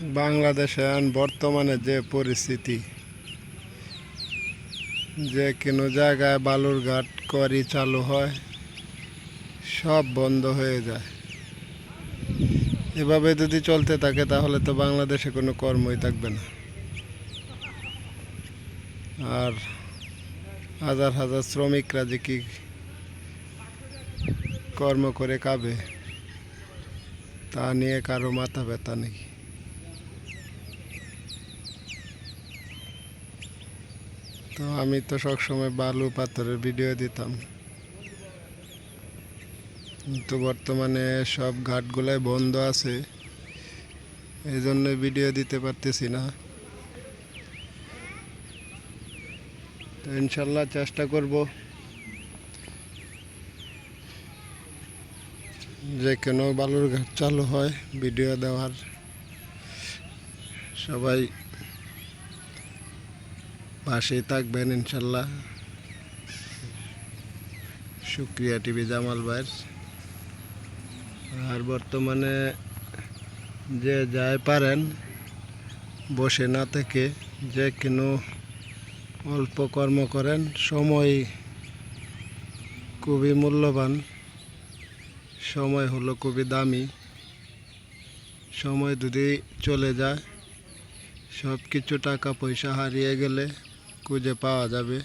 বাংলাদেশে বর্তমানে যে পরিস্থিতি, যে কোনো জায়গায় বালুরঘাট কোয়ারি চালু হয়, সব বন্ধ হয়ে যায়। এভাবে যদি চলতে থাকে তাহলে তো বাংলাদেশে কোনো কর্মই থাকবে না। আর হাজার হাজার শ্রমিকরা যে কি কর্ম করে খাবে তা নিয়ে কারো মাথা ব্যথা নেই। তো আমি তো সবসময় বালু পাথরের ভিডিও দিতাম, কিন্তু বর্তমানে সব ঘাটগুলাই বন্ধ আছে, এই জন্য ভিডিও দিতে পারতেছি না। তো ইনশাল্লাহ চেষ্টা করব যে কোনো বালুরঘাট চালু হয় ভিডিও দেওয়ার। সবাই পাশেই থাকবেন ইনশাল্লাহ। শুক্রিয়া টিভি জামাল ভাইয়ের। আর বর্তমানে যে যাই পারেন বসে না থেকে যে কোনো অল্প কর্ম করেন। সময় খুবই মূল্যবান, সময় হলো খুবই দামি। সময় যদি চলে যায়, সব কিছু টাকা পয়সা হারিয়ে গেলে খুঁজে পাওয়া যাবে,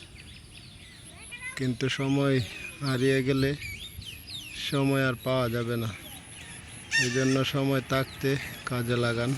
কিন্তু সময় হারিয়ে গেলে সময় আর পাওয়া যাবে না। এই জন্য সময় থাকতে কাজে লাগান।